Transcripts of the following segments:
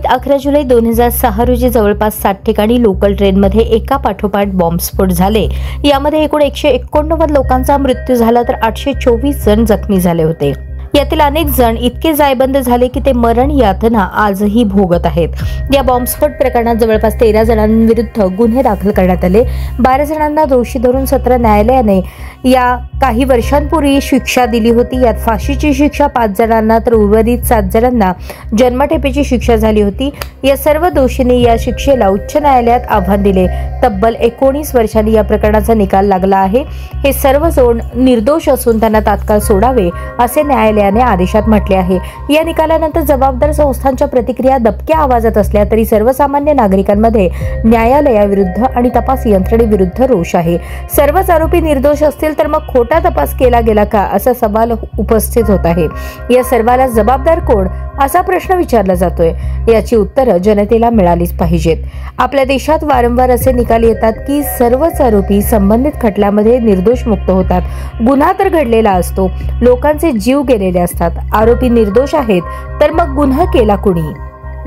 11 जुलै 2006 रोजी जवळपास 60 ठिकाणी लोकल ट्रेनमध्ये एका पाठोपाठ बॉम्बस्फोट झाले। यामध्ये एकूण 189 लोकांचा मृत्यू झाला तर 824 जण जखमी झाले होते। यातील अनेक जण इतके जायबंद झाले की ते मरण यातना आजही भोगत आहेत। या बॉम्बस्फोट प्रकरणात जवळपास 13 जणांविरुद्ध गुन्हे दाखल करण्यात आले। 12 जणांना दोषी धरून सत्र न्यायालयाने या काही वर्षांपूर्वी शिक्षा दिली होती। यात फाशीची शिक्षा 5 जणांना तर उर्वरित 7 जणांना जन्मठेपेची शिक्षा झाली होती। या सर्व दोषींनी या शिक्षेला उच्च न्यायालयात आव्हान दिले। तब्बल 19 वर्षांनी या प्रकरणाचा निकाल लागला आहे। हे सर्व जण निर्दोष असून त्यांना तात्काळ सोडावे असे न्यायालयाने आदेशात म्हटले आहे। या निकालानंतर जबाबदार संस्थांच्या प्रतिक्रिया दबक्या आवाजात असल्या तरी सर्वसामान्य नागरिकांमध्ये न्यायालयाविरुद्ध आणि तपास यंत्रणेविरुद्ध रोष आहे। सर्वच आरोपी निर्दोष असतील तर मग खोटा तपास केला गेला का असा सवाल उपस्थित होत आहे। या सर्वाला जबाबदार कोण असा प्रश्न विचारला जातोय। याची उत्तरं जनतेला मिळालीच पाहिजेत। आपल्या देशात वारंवार असे निकाल येतात की सर्वच आरोपी संबंधित खटल्यामध्ये निर्दोष मुक्त होतात। गुन्हा तर घडलेला असतो, लोकांचे जीव गेलेले असतात। आरोपी निर्दोष आहेत तर मग गुन्हा केला कुणी?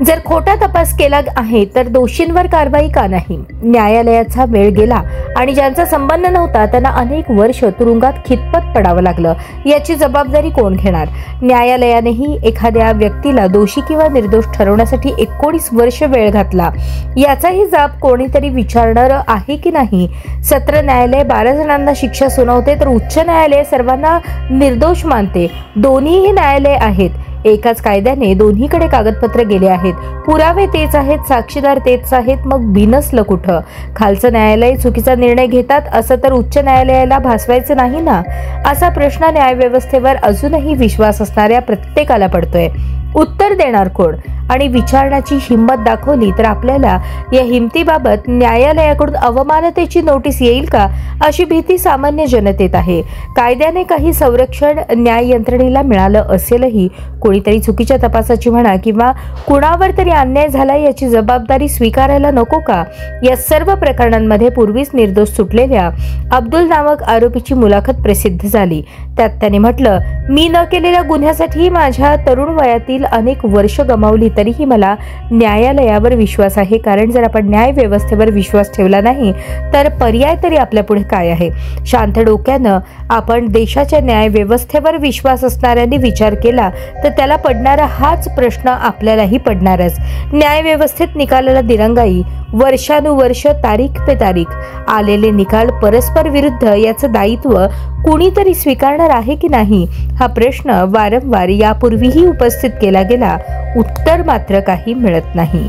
जर खोटा तपास केला आहे तर दोषींवर कारवाई का नाही? न्यायालयाचा वेळ गेला आणि ज्यांचा संबंध नव्हता त्यांना अनेक वर्ष तुरुंगात खितपत पडावं लागलं। याची जबाबदारी कोण घेणार? न्यायालयानेही एखाद्या व्यक्तीला दोषी किंवा निर्दोष ठरवण्यासाठी 19 वर्ष वेळ घातला। याचाही जाब कोणीतरी विचारणार आहे की नाही? सत्र न्यायालय 12 जणांना शिक्षा सुनावते तर उच्च न्यायालय सर्वांना निर्दोष मानते। दोन्हीही न्यायालय आहेत। एकाच कायद्याने दोन्हीकडे कागदपत्र गेले आहेत, पुरावे तेच आहेत, साक्षीदार तेच आहेत, मग बिनसलं कुठं? खालचं न्यायालय चुकीचा निर्णय घेतात असं तर उच्च न्यायालयाला भासवायचं नाही ना? असा प्रश्न न्यायव्यवस्थेवर अजूनही विश्वास असणाऱ्या प्रत्येकाला पडतोय। उत्तर देणार कोण? आणि विचारण्याची हिंमत दाखवली तर आपल्याला या हिमतीबाबत न्यायालयाकडून अवमानतेची नोटीस येईल का अशी भीती सामान्य जनतेत आहे। कायद्याने काही संरक्षण न्याय यंत्रणेला मिळालं असेलही कोणीतरी चुकीच्या तपासाची म्हणा किंवा कुणावर तरी अन्याय झाला याची जबाबदारी स्वीकारायला नको का? या सर्व प्रकरणांमध्ये पूर्वीच निर्दोष सुटलेल्या अब्दुल नामक आरोपीची मुलाखत प्रसिद्ध झाली। त्यात त्याने म्हटलं, मी न केलेल्या गुन्ह्यासाठी माझ्या तरुण वयातील अनेक वर्ष गमावली तरीही मला न्यायालयावर विश्वास आहे। कारण जर आपण न्याय व्यवस्थेवर विश्वास ठेवला नाही तर पर्याय तरी आपल्या पुढे काय आहे? शांत डोक्यानं आपण देशाच्या न्याय व्यवस्थेवर विश्वास असणाऱ्यांनी विचार केला तर त्याला पडणारा हाच प्रश्न आपल्यालाही पडणारच। न्याय व्यवस्थेत निकालाला दिरंगाई, वर्षानुवर्ष तारीख पे तारीख आलेले निकाल परस्पर विरुद्ध याचं दायित्व कुणीतरी स्वीकारणार आहे की नाही हा प्रश्न वारंवार यापूर्वीही उपस्थित केला गेला। उत्तर मात्र काही मिळत नाही।